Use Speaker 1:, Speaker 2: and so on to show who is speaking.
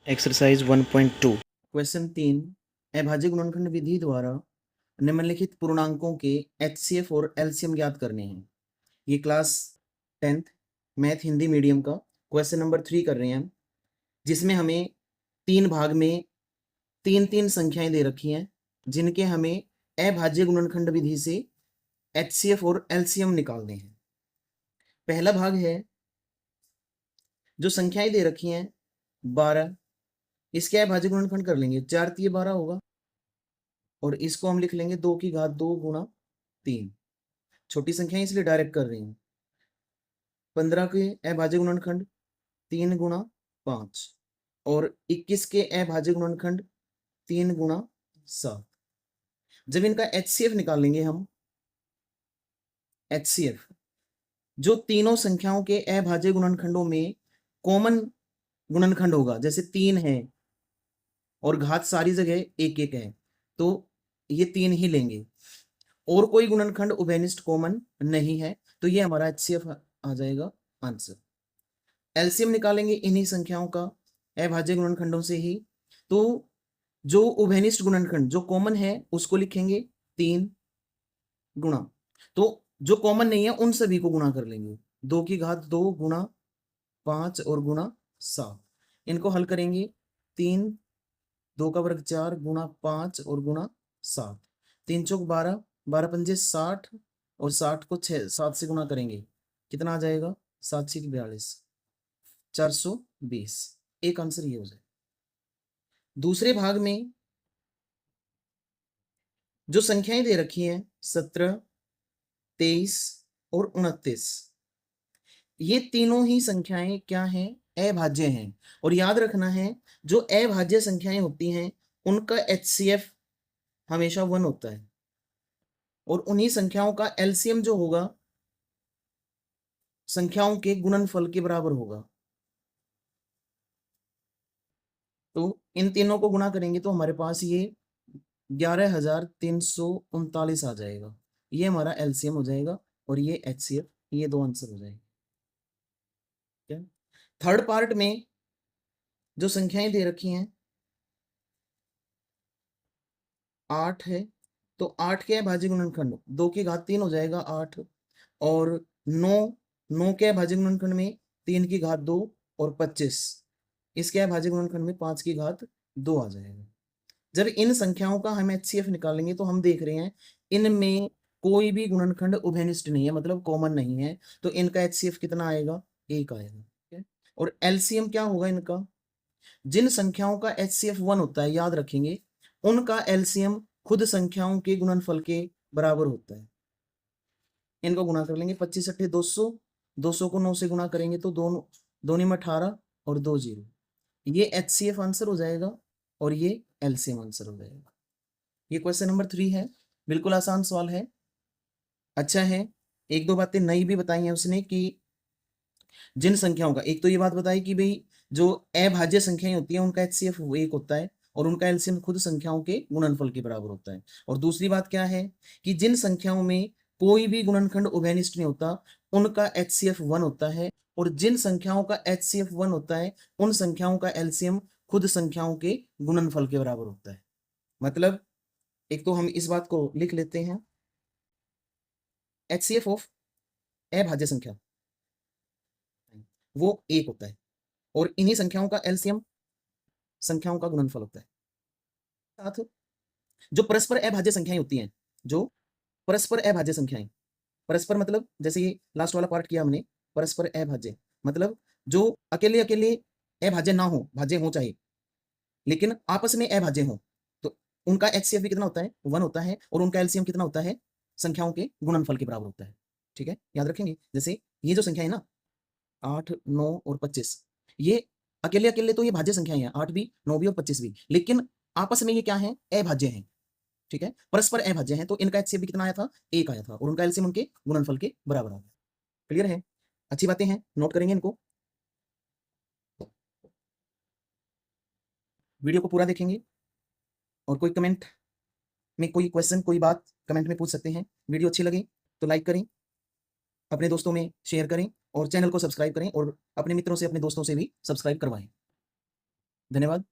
Speaker 1: Exercise 1.2 question 3 अभाज्य गुणनखंड विधि द्वारा निम्नलिखित पूर्णांकों के एचसीएफ और एलसीएम ज्ञात करने हैं। ये class 10th math Hindi medium का क्वेश्चन नंबर 3 कर रहे हैं हम, जिसमें हमें 3 भाग में 3-3 संख्याएं दे रखी हैं, जिनके हमें अभाज्य गुणनखंड विधि से एचसीएफ और एलसीएम निकालने हैं। पहला भाग है, जो संख्याएं दे रखी हैं 12, इसके अभाज्य गुणनखंड कर लेंगे, 4 तिये 12 होगा और इसको हम लिख लेंगे 2 की घात 2 गुणा 3। छोटी संख्या इसलिए डायरेक्ट कर रही हूं। 15 के अभाज्य गुणनखंड 3 गुणा 5 और 21 के अभाज्य गुणनखंड 3 गुणा 7। जब इनका एचसीएफ निकालेंगे हम, एचसीएफ जो तीनों संख्याओं के अभाज्य गुणनखंडों में कॉमन गुणनखंड होगा, जैसे 3 है और घात सारी जगह 1-1 है, तो ये 3 ही लेंगे और कोई गुणनखंड उभयनिष्ठ कॉमन नहीं है, तो ये हमारा एचसीएफ आ जाएगा आंसर। एलसीएम निकालेंगे इन्हीं संख्याओं का अभाज्य गुणनखंडों से ही, तो जो उभयनिष्ठ गुणनखंड जो कॉमन है उसको लिखेंगे 3 गुणा, तो जो कॉमन नहीं है उन सभी को गुणा कर लेंगे, 2 की घात 2 गुणा 5 और गुणा 7। इनको हल करेंगे, 3 2 का वर्ग 4 गुणा 5 और गुणा 7, 3 चौक 12, 12 पंजे 60 और 60 को 7 से गुणा करेंगे, कितना आ जाएगा 7 6 42, 420। एक आंसर ये हो जाए। दूसरे भाग में जो संख्याएं दे रखी हैं 17, 23 और 29, ये तीनों ही संख्याएं क्या हैं, अभाज्य हैं। और याद रखना है, जो अभाज्य संख्याएं होती हैं उनका एचसीएफ हमेशा 1 होता है और उन्हीं संख्याओं का एलसीएम जो होगा संख्याओं के गुणनफल के बराबर होगा। तो इन तीनों को गुणा करेंगे तो हमारे पास ये 11,339 आ जाएगा, ये हमारा एलसीएम हो जाएगा और ये एचसीएफ, ये 2 आंसर हो जाएंगे। क्या थर्ड पार्ट में जो संख्याएं दे रखी हैं 8 है, तो 8 के अभाज्य गुणनखंड 2 की घात 3 हो जाएगा 8 और 9 के अभाज्य गुणनखंड में 3 की घात 2 और 25, इसके अभाज्य गुणनखंड में 5 की घात 2 आ जाएगा। जब इन संख्याओं का हम एचसीएफ निकालेंगे तो हम देख रहे हैं इनमें कोई भी गुणनखंड उभयनिष्ठ नहीं है, मतलब कॉमन नहीं है, तो इनका एचसीएफ कितना आएगा, 1 आएगा। ठीक है, और एलसीएम क्या होगा इनका, जिन संख्याओं का एचसीएफ 1 होता है, याद रखेंगे उनका एलसीएम खुद संख्याओं के गुणनफल के बराबर होता है। इनको गुणा कर लेंगे, 25 अट्ठे 200, 200 को 9 से गुणा करेंगे तो दोनों में 18 और 2 0, ये एचसीएफ आंसर हो जाएगा और ये एलसीएम आंसर हो जाएगा। ये क्वेश्चन नंबर 3 है, बिल्कुल आसान सवाल है, अच्छा है। एक दो बातें नई भी बताई हैं उसने कि जिन संख्याओं का, एक तो ये बात बताई कि भाई जो अभाज्य संख्याएं होती हैं उनका एचसीएफ 1 होता है और उनका एलसीएम खुद संख्याओं के गुणनफल के बराबर होता है। और दूसरी बात क्या है कि जिन संख्याओं में कोई भी गुणनखंड उभयनिष्ठ नहीं होता उनका एचसीएफ 1 होता है और जिन संख्याओं का एचसीएफ 1 होता है उन संख्याओं का एलसीएम खुद संख्याओं के गुणनफल के बराबर होता है। मतलब एक तो हम इस बात को लिख लेते हैं, एचसीएफ ऑफ अभाज्य संख्या वो 1 होता है और इन्हीं संख्याओं का एलसीएम संख्याओं का गुणनफल होता है। साथ जो परस्पर अभाज्य संख्याएं होती हैं, जो परस्पर अभाज्य संख्याएं, परस्पर मतलब जैसे ये लास्ट वाला पार्ट किया हमने, परस्पर अभाज्य मतलब जो अकेले अकेले अभाज्य ना हो, भाज्य हो चाहे, लेकिन आपस में अभाज्य हो, तो उनका एचसीएफ भी कितना होता है, 1 होता है और उनका एलसीएम कितना होता है, संख्याओं के गुणनफल के बराबर होता है। ठीक है, याद रखेंगे। जैसे ये जो संख्या है ना 8 9 और 25, ये अकेले अकेले तो ये भाज्य संख्याएं हैं, 8 भी 9 भी और 25 भी, लेकिन आपस में ये क्या है, अभाज्य हैं। ठीक है, परस्पर अभाज्य हैं, तो इनका एचसीएफ भी कितना आया था, 1 आया था और उनका एलसीएम उनके गुणनफल के बराबर आ गया। क्लियर है, अच्छी बातें हैं, नोट करेंगे इनको, वीडियो को पूरा देखेंगे और कोई कमेंट में कोई क्वेश्चन कोई बात कमेंट में पूछ सकते हैं। वीडियो अच्छी लगे तो लाइक करें, अपने दोस्तों में शेयर करें और चैनल को सब्सक्राइब करें और अपने मित्रों से अपने दोस्तों से भी सब्सक्राइब करवाएं। धन्यवाद।